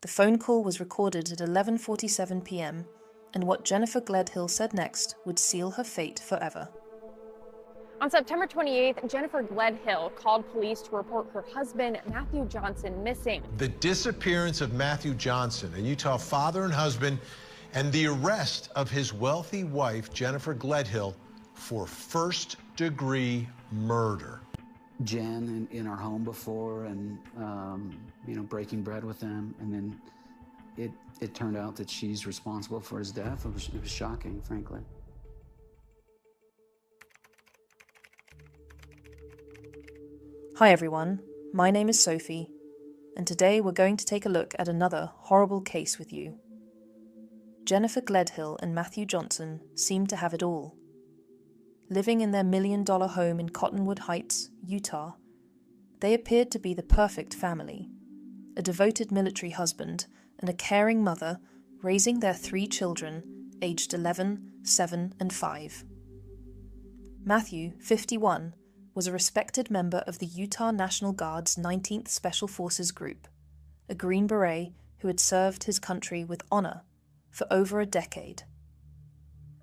The phone call was recorded at 11:47 p.m, and what Jennifer Gledhill said next would seal her fate forever. On September 28th, Jennifer Gledhill called police to report her husband, Matthew Johnson, missing. The disappearance of Matthew Johnson, a Utah father and husband, and the arrest of his wealthy wife, Jennifer Gledhill, for first-degree murder. Jen in our home before and, breaking bread with them. And then it turned out that she's responsible for his death. It was shocking, frankly. Hi everyone, my name is Sophie, and today we're going to take a look at another horrible case with you. Jennifer Gledhill and Matthew Johnson seemed to have it all. Living in their $1 million home in Cottonwood Heights, Utah, they appeared to be the perfect family, a devoted military husband and a caring mother raising their 3 children aged 11, 7 and 5. Matthew, 51, was a respected member of the Utah National Guard's 19th Special Forces Group, a Green Beret who had served his country with honor for over a decade.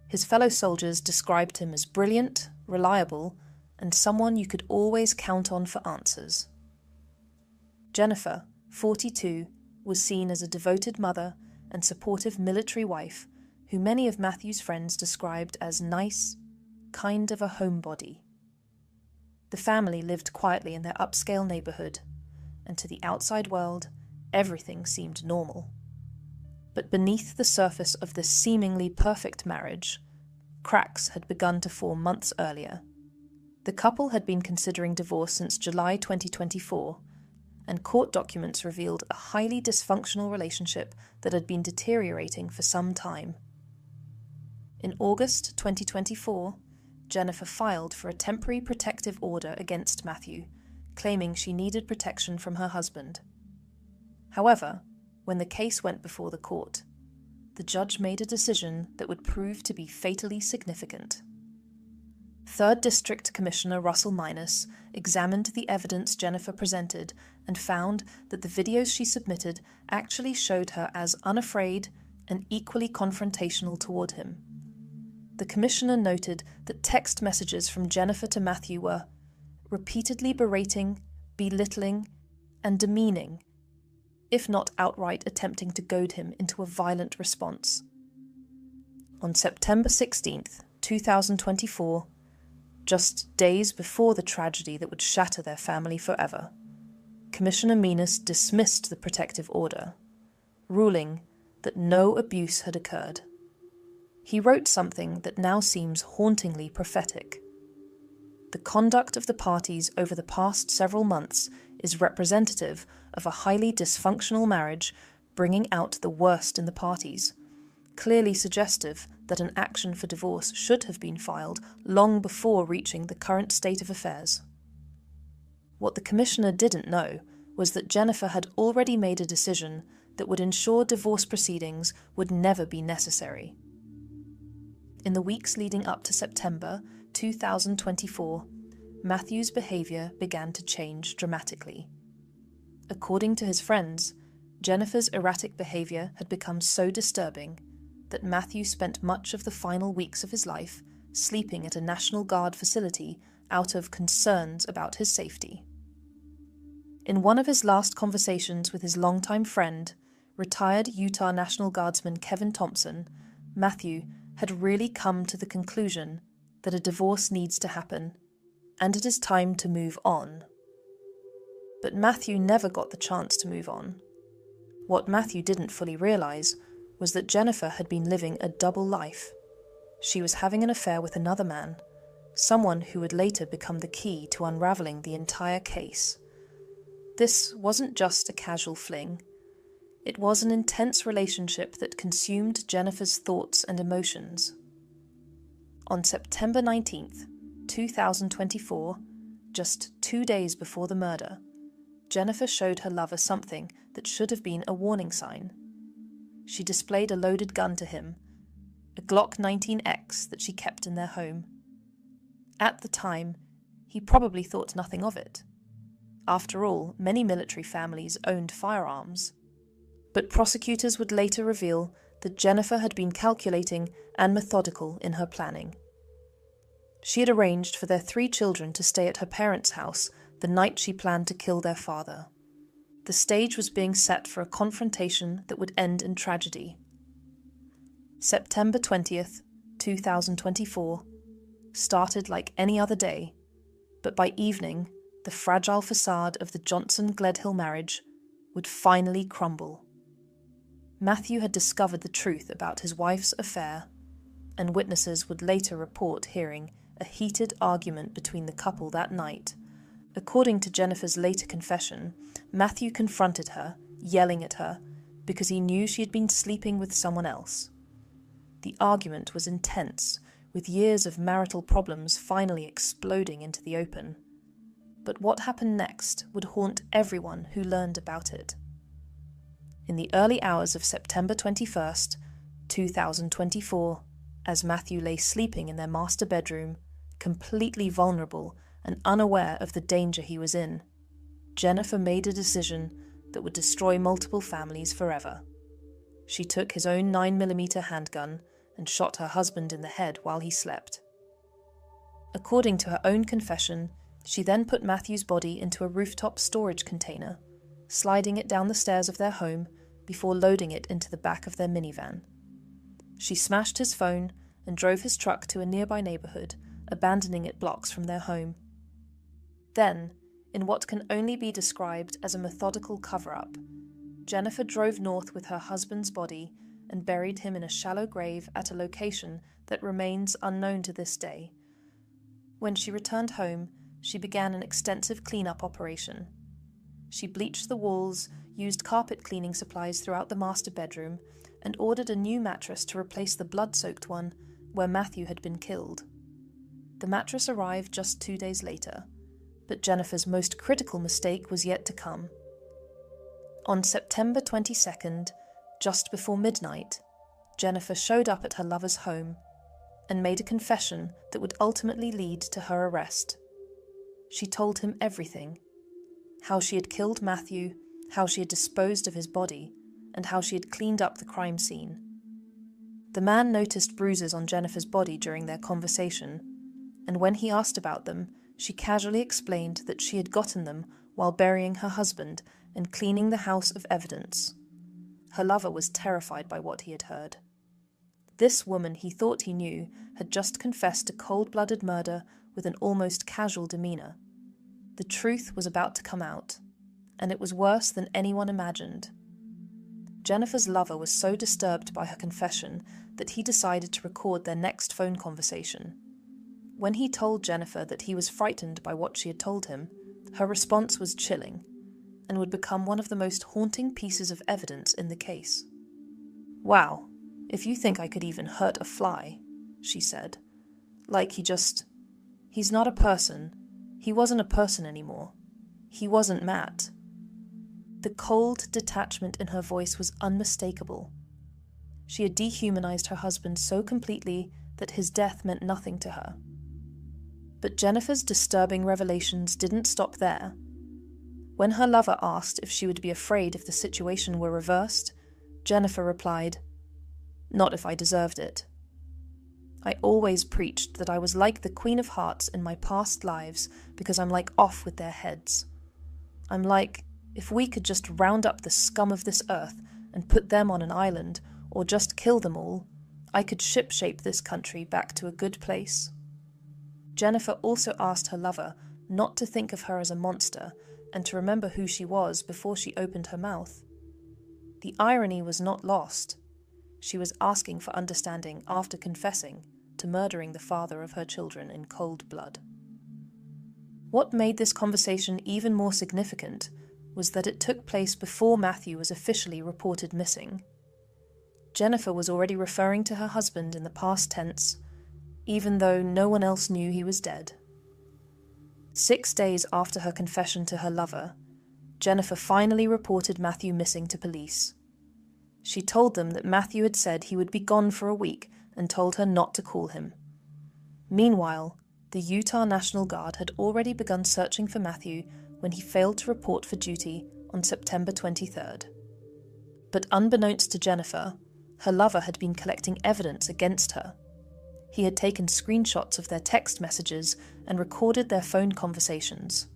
His fellow soldiers described him as brilliant, reliable, and someone you could always count on for answers. Jennifer, 42, was seen as a devoted mother and supportive military wife who many of Matthew's friends described as nice, kind of a homebody. The family lived quietly in their upscale neighborhood, and to the outside world, everything seemed normal. But beneath the surface of this seemingly perfect marriage, cracks had begun to form months earlier. The couple had been considering divorce since July 2024, and court documents revealed a highly dysfunctional relationship that had been deteriorating for some time. In August 2024, Jennifer filed for a temporary protective order against Matthew, claiming she needed protection from her husband. However, when the case went before the court, the judge made a decision that would prove to be fatally significant. 3rd District Commissioner Russell Minus examined the evidence Jennifer presented and found that the videos she submitted actually showed her as unafraid and equally confrontational toward him. The commissioner noted that text messages from Jennifer to Matthew were repeatedly berating, belittling, and demeaning, if not outright attempting to goad him into a violent response. On September 16th, 2024, just days before the tragedy that would shatter their family forever, Commissioner Minus dismissed the protective order, ruling that no abuse had occurred. He wrote something that now seems hauntingly prophetic. The conduct of the parties over the past several months is representative of a highly dysfunctional marriage bringing out the worst in the parties, clearly suggestive that an action for divorce should have been filed long before reaching the current state of affairs. What the commissioner didn't know was that Jennifer had already made a decision that would ensure divorce proceedings would never be necessary. In the weeks leading up to September 2024, Matthew's behavior began to change dramatically. According to his friends, Jennifer's erratic behavior had become so disturbing that Matthew spent much of the final weeks of his life sleeping at a National Guard facility out of concerns about his safety. In one of his last conversations with his longtime friend, retired Utah National Guardsman Kevin Thompson, Matthew had really come to the conclusion that a divorce needs to happen, and it is time to move on. But Matthew never got the chance to move on. What Matthew didn't fully realize was that Jennifer had been living a double life. She was having an affair with another man, someone who would later become the key to unraveling the entire case. This wasn't just a casual fling. It was an intense relationship that consumed Jennifer's thoughts and emotions. On September 19th, 2024, just 2 days before the murder, Jennifer showed her lover something that should have been a warning sign. She displayed a loaded gun to him, a Glock 19X that she kept in their home. At the time, he probably thought nothing of it. After all, many military families owned firearms. But prosecutors would later reveal that Jennifer had been calculating and methodical in her planning. She had arranged for their 3 children to stay at her parents' house the night she planned to kill their father. The stage was being set for a confrontation that would end in tragedy. September 20th, 2024, started like any other day, but by evening, the fragile facade of the Johnson-Gledhill marriage would finally crumble. Matthew had discovered the truth about his wife's affair, and witnesses would later report hearing a heated argument between the couple that night. According to Jennifer's later confession, Matthew confronted her, yelling at her, because he knew she had been sleeping with someone else. The argument was intense, with years of marital problems finally exploding into the open. But what happened next would haunt everyone who learned about it. In the early hours of September 21st, 2024, as Matthew lay sleeping in their master bedroom, completely vulnerable and unaware of the danger he was in, Jennifer made a decision that would destroy multiple families forever. She took his own 9mm handgun and shot her husband in the head while he slept. According to her own confession, she then put Matthew's body into a rooftop storage container, sliding it down the stairs of their home before loading it into the back of their minivan. She smashed his phone and drove his truck to a nearby neighborhood, abandoning it blocks from their home. Then, in what can only be described as a methodical cover-up, Jennifer drove north with her husband's body and buried him in a shallow grave at a location that remains unknown to this day. When she returned home, she began an extensive cleanup operation. She bleached the walls, used carpet cleaning supplies throughout the master bedroom, and ordered a new mattress to replace the blood-soaked one where Matthew had been killed. The mattress arrived just 2 days later, but Jennifer's most critical mistake was yet to come. On September 22nd, just before midnight, Jennifer showed up at her lover's home and made a confession that would ultimately lead to her arrest. She told him everything: how she had killed Matthew, how she had disposed of his body, and how she had cleaned up the crime scene. The man noticed bruises on Jennifer's body during their conversation, and when he asked about them, she casually explained that she had gotten them while burying her husband and cleaning the house of evidence. Her lover was terrified by what he had heard. This woman he thought he knew had just confessed to cold-blooded murder with an almost casual demeanor. The truth was about to come out, and it was worse than anyone imagined. Jennifer's lover was so disturbed by her confession that he decided to record their next phone conversation. When he told Jennifer that he was frightened by what she had told him, her response was chilling, and would become one of the most haunting pieces of evidence in the case. "Wow, if you think I could even hurt a fly," she said. "Like he's not a person. He wasn't a person anymore. He wasn't Matt." The cold detachment in her voice was unmistakable. She had dehumanized her husband so completely that his death meant nothing to her. But Jennifer's disturbing revelations didn't stop there. When her lover asked if she would be afraid if the situation were reversed, Jennifer replied, "Not if I deserved it. I always preached that I was like the Queen of Hearts in my past lives because I'm like off with their heads. I'm like, if we could just round up the scum of this earth and put them on an island, or just kill them all, I could shipshape this country back to a good place." Jennifer also asked her lover not to think of her as a monster and to remember who she was before she opened her mouth. The irony was not lost. She was asking for understanding after confessing to murdering the father of her children in cold blood. What made this conversation even more significant was that it took place before Matthew was officially reported missing. Jennifer was already referring to her husband in the past tense, even though no one else knew he was dead. 6 days after her confession to her lover, Jennifer finally reported Matthew missing to police. She told them that Matthew had said he would be gone for a week and told her not to call him. Meanwhile, the Utah National Guard had already begun searching for Matthew when he failed to report for duty on September 23rd. But unbeknownst to Jennifer, her lover had been collecting evidence against her. He had taken screenshots of their text messages and recorded their phone conversations.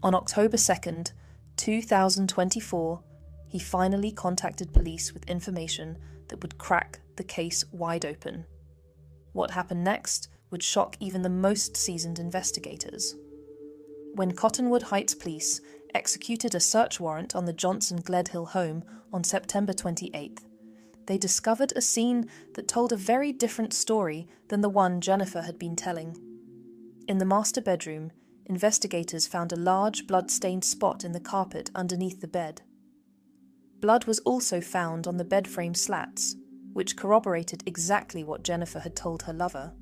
On October 2nd, 2024, he finally contacted police with information that would crack the case wide open. What happened next would shock even the most seasoned investigators. When Cottonwood Heights police executed a search warrant on the Johnson-Gledhill home on September 28th, they discovered a scene that told a very different story than the one Jennifer had been telling. In the master bedroom, investigators found a large blood-stained spot in the carpet underneath the bed. Blood was also found on the bed frame slats, which corroborated exactly what Jennifer had told her lover.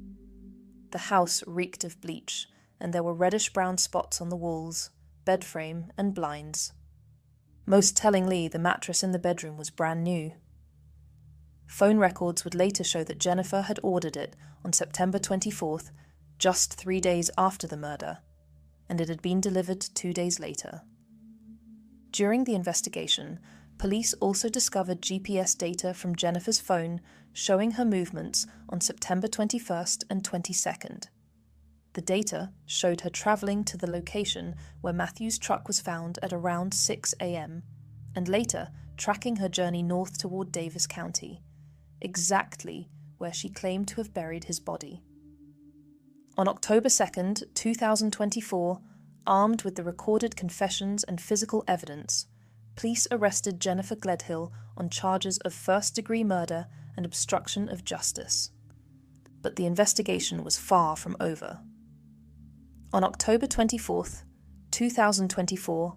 The house reeked of bleach, and there were reddish-brown spots on the walls, bed frame, and blinds. Most tellingly, the mattress in the bedroom was brand new. Phone records would later show that Jennifer had ordered it on September 24th, just 3 days after the murder, and it had been delivered 2 days later. During the investigation, police also discovered GPS data from Jennifer's phone showing her movements on September 21st and 22nd. The data showed her travelling to the location where Matthew's truck was found at around 6 a.m., and later tracking her journey north toward Davis County, exactly where she claimed to have buried his body. On October 2nd, 2024, armed with the recorded confessions and physical evidence, police arrested Jennifer Gledhill on charges of first-degree murder and obstruction of justice. But the investigation was far from over. On October 24th, 2024,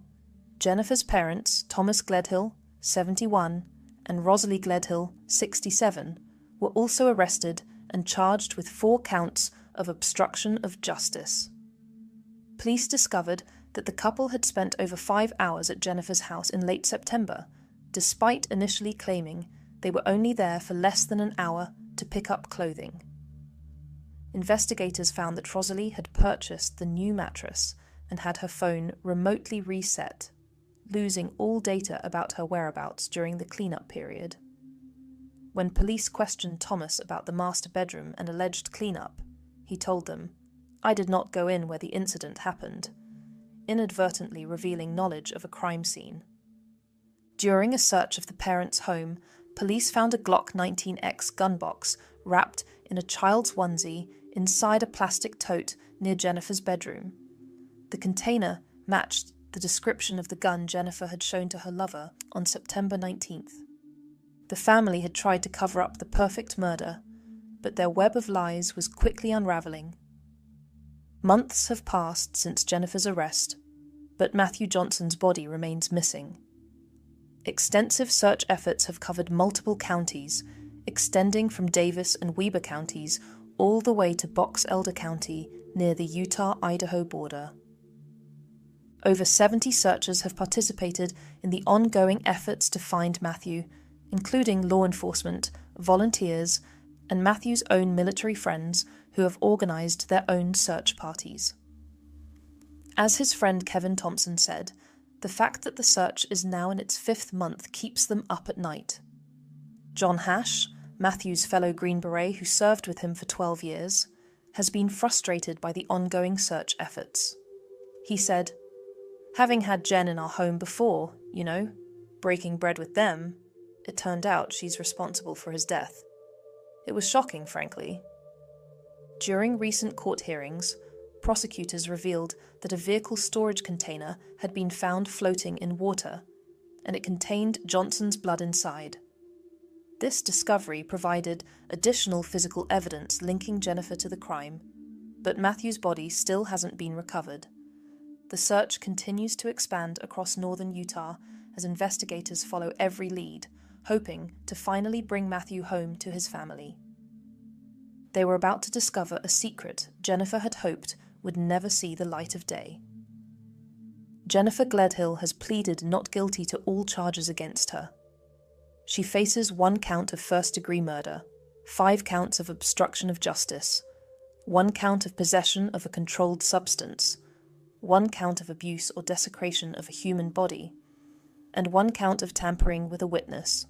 Jennifer's parents, Thomas Gledhill, 71, and Rosalie Gledhill, 67, were also arrested and charged with 4 counts of obstruction of justice. Police discovered that the couple had spent over 5 hours at Jennifer's house in late September, despite initially claiming they were only there for less than an hour to pick up clothing. Investigators found that Rosalie had purchased the new mattress and had her phone remotely reset, losing all data about her whereabouts during the cleanup period. When police questioned Thomas about the master bedroom and alleged cleanup, he told them, "I did not go in where the incident happened," inadvertently revealing knowledge of a crime scene. During a search of the parents' home, police found a Glock 19X gun box wrapped in a child's onesie inside a plastic tote near Jennifer's bedroom. The container matched the description of the gun Jennifer had shown to her lover on September 19th. The family had tried to cover up the perfect murder, but their web of lies was quickly unraveling. Months have passed since Jennifer's arrest, but Matthew Johnson's body remains missing. Extensive search efforts have covered multiple counties, extending from Davis and Weber counties all the way to Box Elder County near the Utah-Idaho border. Over 70 searchers have participated in the ongoing efforts to find Matthew, including law enforcement, volunteers, and Matthew's own military friends who have organised their own search parties. As his friend Kevin Thompson said, the fact that the search is now in its 5th month keeps them up at night. John Hash, Matthew's fellow Green Beret who served with him for 12 years, has been frustrated by the ongoing search efforts. He said, "Having had Jen in our home before, breaking bread with them, it turned out she's responsible for his death. It was shocking, frankly." During recent court hearings, prosecutors revealed that a vehicle storage container had been found floating in water, and it contained Johnson's blood inside. This discovery provided additional physical evidence linking Jennifer to the crime, but Matthew's body still hasn't been recovered. The search continues to expand across northern Utah as investigators follow every lead, hoping to finally bring Matthew home to his family. They were about to discover a secret Jennifer had hoped would never see the light of day. Jennifer Gledhill has pleaded not guilty to all charges against her. She faces 1 count of first-degree murder, 5 counts of obstruction of justice, 1 count of possession of a controlled substance, 1 count of abuse or desecration of a human body, and 1 count of tampering with a witness.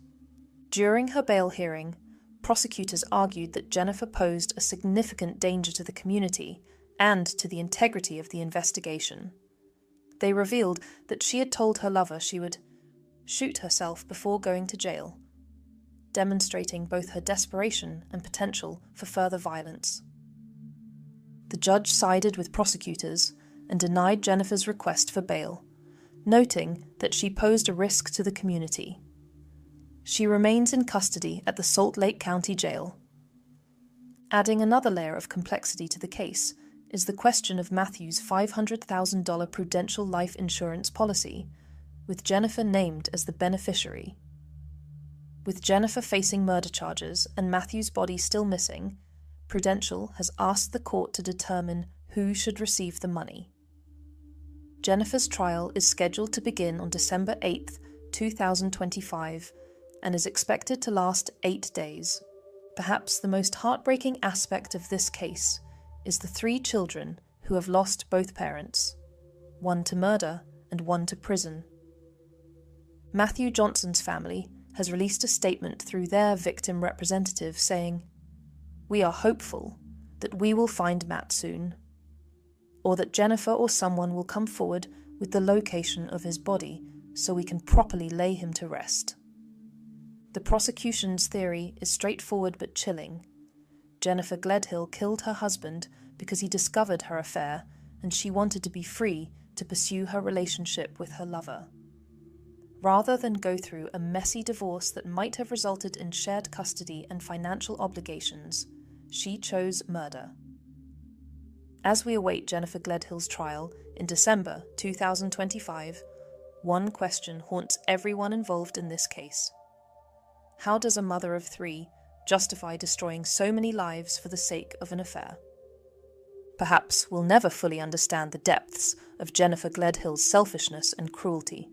During her bail hearing, prosecutors argued that Jennifer posed a significant danger to the community and to the integrity of the investigation. They revealed that she had told her lover she would shoot herself before going to jail, demonstrating both her desperation and potential for further violence. The judge sided with prosecutors and denied Jennifer's request for bail, noting that she posed a risk to the community. She remains in custody at the Salt Lake County Jail. Adding another layer of complexity to the case is the question of Matthew's $500,000 Prudential life insurance policy, with Jennifer named as the beneficiary. With Jennifer facing murder charges and Matthew's body still missing, Prudential has asked the court to determine who should receive the money. Jennifer's trial is scheduled to begin on December 8, 2025, and is expected to last 8 days. Perhaps the most heartbreaking aspect of this case is the 3 children who have lost both parents, 1 to murder and 1 to prison. Matthew Johnson's family has released a statement through their victim representative saying, "We are hopeful that we will find Matt soon, or that Jennifer or someone will come forward with the location of his body so we can properly lay him to rest." The prosecution's theory is straightforward but chilling. Jennifer Gledhill killed her husband because he discovered her affair and she wanted to be free to pursue her relationship with her lover. Rather than go through a messy divorce that might have resulted in shared custody and financial obligations, she chose murder. As we await Jennifer Gledhill's trial in December 2025, one question haunts everyone involved in this case. How does a mother of 3 justify destroying so many lives for the sake of an affair? Perhaps we'll never fully understand the depths of Jennifer Gledhill's selfishness and cruelty.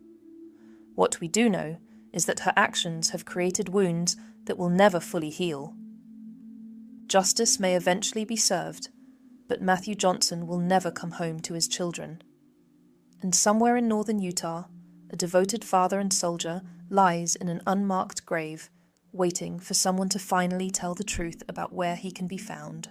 What we do know is that her actions have created wounds that will never fully heal. Justice may eventually be served, but Matthew Johnson will never come home to his children. And somewhere in northern Utah, a devoted father and soldier lies in an unmarked grave, waiting for someone to finally tell the truth about where he can be found.